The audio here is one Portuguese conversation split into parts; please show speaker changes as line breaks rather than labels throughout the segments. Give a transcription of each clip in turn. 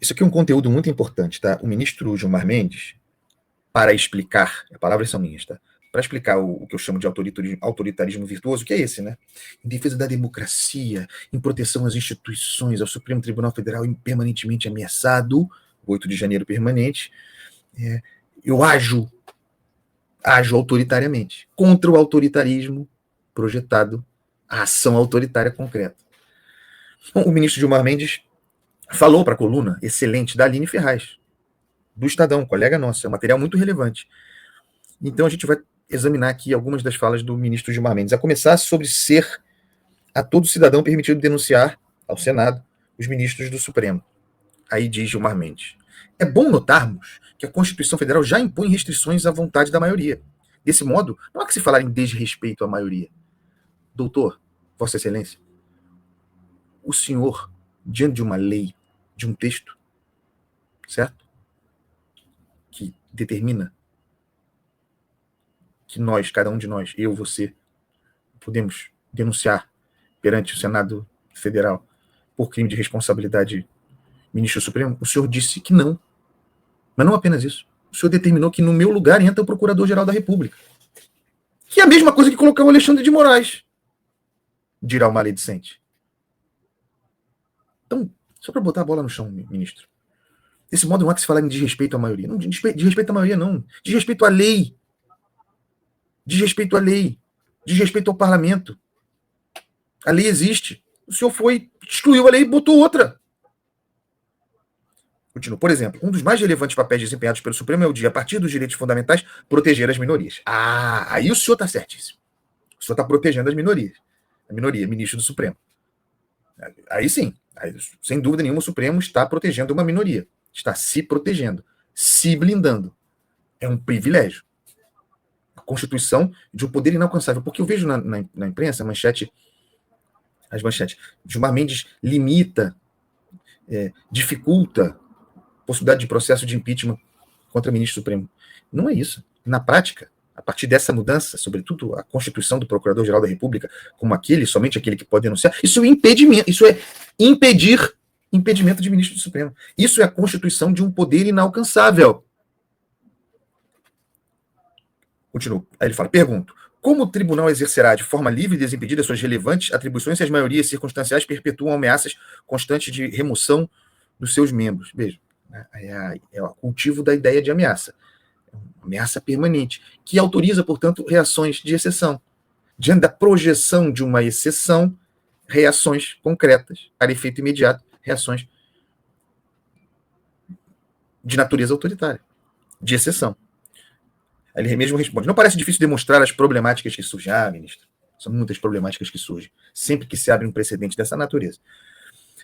Isso aqui é um conteúdo muito importante, tá? O ministro Gilmar Mendes, para explicar, as palavras são minhas, tá? Para explicar o que eu chamo de autoritarismo virtuoso, que é esse, né? Em defesa da democracia, em proteção às instituições, ao Supremo Tribunal Federal permanentemente ameaçado, 8 de janeiro permanente, eu ajo autoritariamente, contra o autoritarismo projetado, a ação autoritária concreta. Bom, o ministro Gilmar Mendes falou para a coluna excelente da Aline Ferraz, do Estadão, colega nossa, é um material muito relevante. Então a gente vai examinar aqui algumas das falas do ministro Gilmar Mendes, a começar sobre ser a todo cidadão permitido denunciar ao Senado os ministros do Supremo. Aí diz Gilmar Mendes: é bom notarmos que a Constituição Federal já impõe restrições à vontade da maioria. Desse modo, não há que se falar em desrespeito à maioria. Doutor, Vossa Excelência, o senhor, diante de uma lei, de um texto, certo? Que determina que nós, cada um de nós, eu, você, podemos denunciar perante o Senado Federal por crime de responsabilidade ministro Supremo, o senhor disse que não. Mas não apenas isso. O senhor determinou que no meu lugar entra o Procurador-Geral da República. Que é a mesma coisa que colocar o Alexandre de Moraes, dirá o maledicente. Então, só para botar a bola no chão, ministro. Desse modo não há que se falar em desrespeito à maioria. Não, desrespeito à maioria não. Desrespeito à lei. Desrespeito à lei. Desrespeito ao parlamento. A lei existe. O senhor excluiu a lei e botou outra. Continua. Por exemplo, um dos mais relevantes papéis desempenhados pelo Supremo é o de, a partir dos direitos fundamentais, proteger as minorias. Aí o senhor está certíssimo. O senhor está protegendo as minorias. A minoria, ministro do Supremo. Aí sim, sem dúvida nenhuma, o Supremo está protegendo uma minoria. Está se protegendo, se blindando. É um privilégio. A Constituição de um poder inalcançável. Porque eu vejo na imprensa as manchetes. Gilmar Mendes limita, dificulta a possibilidade de processo de impeachment contra o ministro Supremo. Não é isso. Na prática, a partir dessa mudança, sobretudo a constituição do Procurador-Geral da República, como somente aquele que pode denunciar, isso é impedimento, isso é impedimento de ministro do Supremo. Isso é a constituição de um poder inalcançável. Continuo. Aí ele fala, pergunto, como o tribunal exercerá de forma livre e desimpedida suas relevantes atribuições se as maiorias circunstanciais perpetuam ameaças constantes de remoção dos seus membros? Veja, é o cultivo da ideia de ameaça. Ameaça permanente, que autoriza, portanto, reações de exceção. Diante da projeção de uma exceção, reações concretas, para efeito imediato, reações de natureza autoritária, de exceção. Ele mesmo responde, não parece difícil demonstrar as problemáticas que surgem? Ministro, são muitas problemáticas que surgem, sempre que se abre um precedente dessa natureza.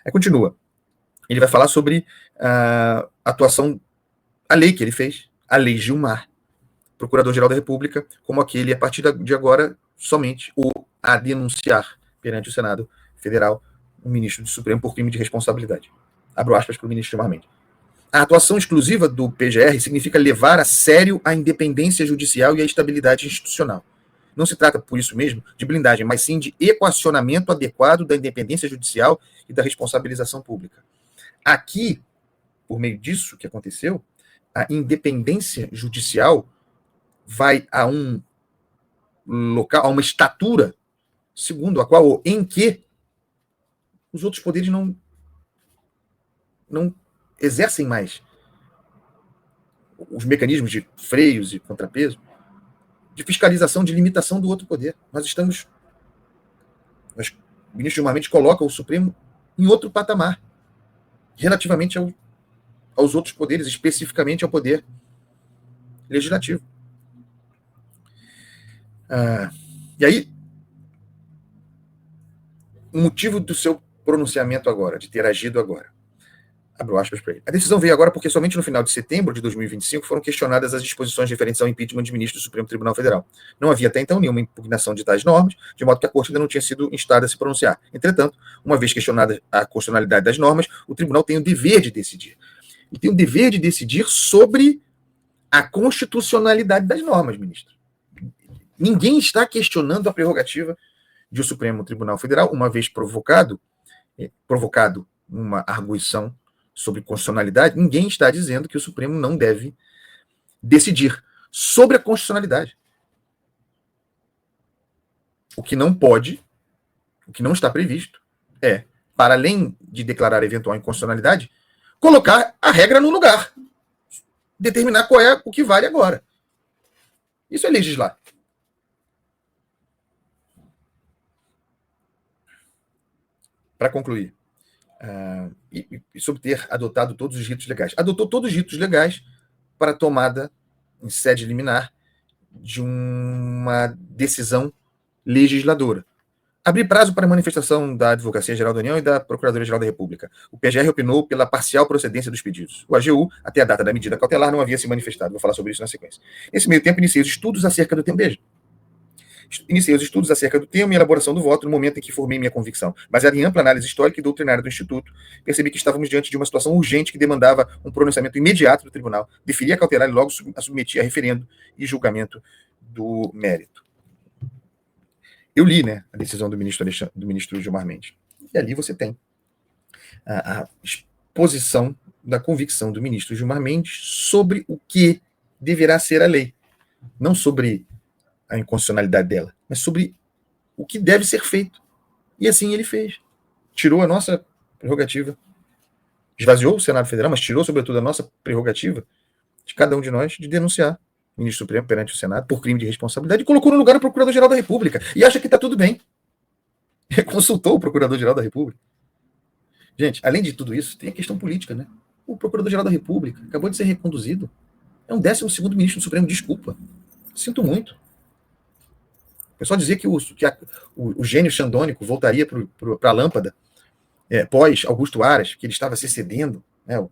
Aí continua. Ele vai falar sobre a atuação, a lei que ele fez, a Lei Gilmar, Procurador-Geral da República, como aquele, a partir de agora, somente o a denunciar perante o Senado Federal o ministro do Supremo por crime de responsabilidade. Abro aspas para o ministro Gilmar Mendes. A atuação exclusiva do PGR significa levar a sério a independência judicial e a estabilidade institucional. Não se trata, por isso mesmo, de blindagem, mas sim de equacionamento adequado da independência judicial e da responsabilização pública. Aqui, por meio disso que aconteceu, a independência judicial vai a um local, a uma estatura, segundo a qual ou em que os outros poderes não exercem mais os mecanismos de freios e contrapeso, de fiscalização, de limitação do outro poder. O ministro Gilmar Mendes coloca o Supremo em outro patamar, relativamente aos outros poderes, especificamente ao poder legislativo. E aí, o motivo do seu pronunciamento agora, de ter agido agora, abro aspas para ele. A decisão veio agora porque somente no final de setembro de 2025 foram questionadas as disposições referentes ao impeachment de ministros do Supremo Tribunal Federal. Não havia até então nenhuma impugnação de tais normas, de modo que a Corte ainda não tinha sido instada a se pronunciar. Entretanto, uma vez questionada a constitucionalidade das normas, o tribunal tem o dever de decidir. E tem o dever de decidir sobre a constitucionalidade das normas, ministro. Ninguém está questionando a prerrogativa de o Supremo Tribunal Federal, uma vez provocado uma arguição sobre constitucionalidade, ninguém está dizendo que o Supremo não deve decidir sobre a constitucionalidade. O que não pode, o que não está previsto, é, para além de declarar eventual inconstitucionalidade, colocar a regra no lugar. Determinar qual é o que vale agora. Isso é legislar. Para concluir, e sobre ter adotado todos os ritos legais. Adotou todos os ritos legais para a tomada, em sede liminar, de uma decisão legisladora. Abrir prazo para manifestação da Advocacia-Geral da União e da Procuradoria-Geral da República. O PGR opinou pela parcial procedência dos pedidos. O AGU, até a data da medida cautelar, não havia se manifestado. Vou falar sobre isso na sequência. Nesse meio tempo, iniciei os estudos acerca do tema. Veja. Iniciei os estudos acerca do tema e elaboração do voto no momento em que formei minha convicção. Baseado em ampla análise histórica e doutrinária do Instituto, percebi que estávamos diante de uma situação urgente que demandava um pronunciamento imediato do tribunal. Deferi a cautelar e logo a submeti a referendo e julgamento do mérito. Eu li, né, a decisão do ministro Gilmar Mendes. E ali você tem a exposição da convicção do ministro Gilmar Mendes sobre o que deverá ser a lei. Não sobre a inconstitucionalidade dela, mas sobre o que deve ser feito. E assim ele fez. Tirou a nossa prerrogativa, esvaziou o Senado Federal, mas tirou, sobretudo, a nossa prerrogativa de cada um de nós de denunciar o ministro Supremo perante o Senado por crime de responsabilidade e colocou no lugar do Procurador-Geral da República. E acha que está tudo bem. Consultou o Procurador-Geral da República. Gente, além de tudo isso, tem a questão política, né? O Procurador-Geral da República acabou de ser reconduzido. É um 12º ministro do Supremo. Desculpa. Sinto muito. O pessoal dizia que o gênio xandônico voltaria para a lâmpada pós Augusto Aras, que ele estava se excedendo, né,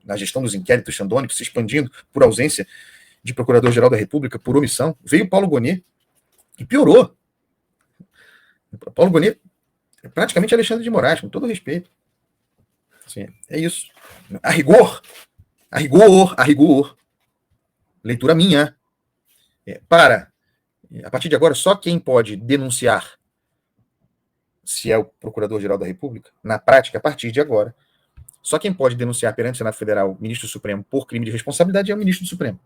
na gestão dos inquéritos xandônicos, se expandindo por ausência de Procurador-Geral da República, por omissão. Veio Paulo Gonet e piorou. Paulo Gonet é praticamente Alexandre de Moraes, com todo respeito. Assim, é isso. A rigor, leitura minha, a partir de agora, só quem pode denunciar se é o Procurador-Geral da República, na prática, a partir de agora, só quem pode denunciar perante o Senado Federal o ministro do Supremo por crime de responsabilidade é o ministro do Supremo.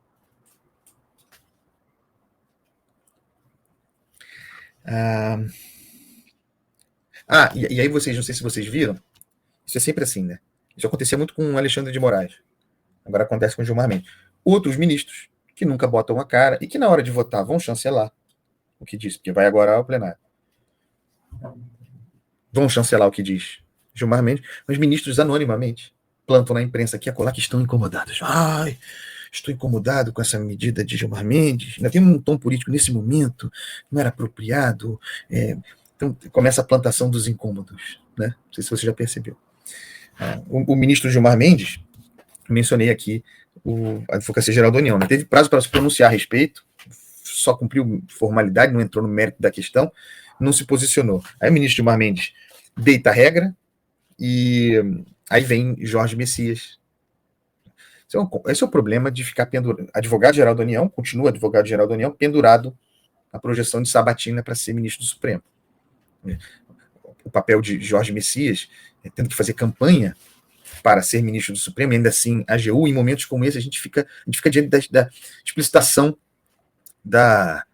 E aí vocês, não sei se vocês viram, isso é sempre assim, né? Isso acontecia muito com o Alexandre de Moraes. Agora acontece com o Gilmar Mendes. Outros ministros que nunca botam a cara e que na hora de votar vão chancelar o que diz, porque vai agora ao plenário. Vão chancelar o que diz Gilmar Mendes, mas ministros anonimamente plantam na imprensa aqui e acolá que estão incomodados. Ai, estou incomodado com essa medida de Gilmar Mendes, ainda tem um tom político nesse momento, não era apropriado. Então começa a plantação dos incômodos, né? Não sei se você já percebeu. O ministro Gilmar Mendes, mencionei aqui a Advocacia-Geral da União, né? Teve prazo para se pronunciar a respeito, só cumpriu formalidade, não entrou no mérito da questão, não se posicionou. Aí o ministro Gilmar Mendes deita a regra e aí vem Jorge Messias. Esse é o problema de ficar pendurado. Advogado-Geral da União, continua advogado-geral da União, pendurado na projeção de sabatina para ser ministro do Supremo. O papel de Jorge Messias, tendo que fazer campanha para ser ministro do Supremo, e ainda assim, a AGU, em momentos como esse, a gente fica diante da explicitação da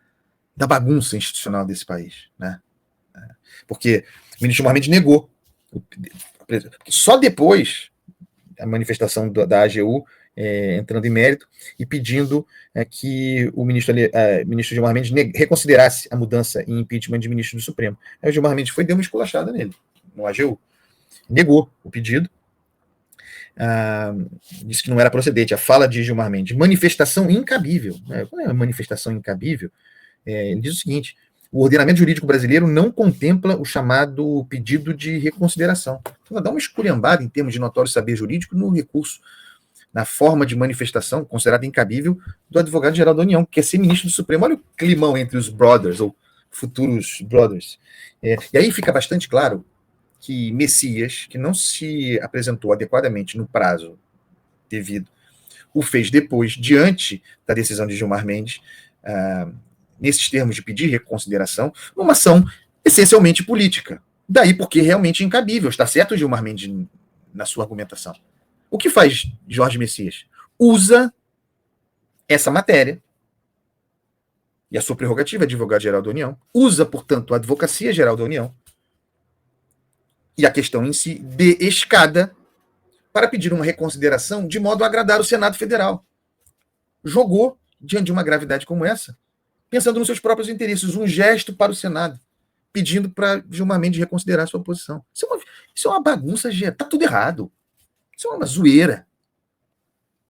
bagunça institucional desse país, né? Porque o ministro Gilmar Mendes negou. Só depois a manifestação da AGU entrando em mérito e pedindo que o ministro Gilmar Mendes reconsiderasse a mudança em impeachment de ministro do Supremo. Aí o Gilmar Mendes deu uma esculachada nele, no AGU. Negou o pedido. Disse que não era procedente. A fala de Gilmar Mendes, manifestação incabível. Qual é a manifestação incabível? Ele diz o seguinte: o ordenamento jurídico brasileiro não contempla o chamado pedido de reconsideração. Então, dá uma esculhambada em termos de notório saber jurídico no recurso, na forma de manifestação considerada incabível do advogado-geral da União, que quer ser ministro do Supremo. Olha o climão entre os brothers, ou futuros brothers. E aí fica bastante claro que Messias, que não se apresentou adequadamente no prazo devido, o fez depois, diante da decisão de Gilmar Mendes, nesses termos de pedir reconsideração, numa ação essencialmente política. Daí porque realmente incabível. Está certo, Gilmar Mendes, na sua argumentação. O que faz Jorge Messias? Usa essa matéria, e a sua prerrogativa é advogado-geral da União, usa, portanto, a Advocacia-Geral da União e a questão em si de escada para pedir uma reconsideração de modo a agradar o Senado Federal. Jogou, diante de uma gravidade como essa, pensando nos seus próprios interesses, um gesto para o Senado, pedindo para Gilmar Mendes reconsiderar sua posição. Isso é uma bagunça, está tudo errado. Isso é uma zoeira.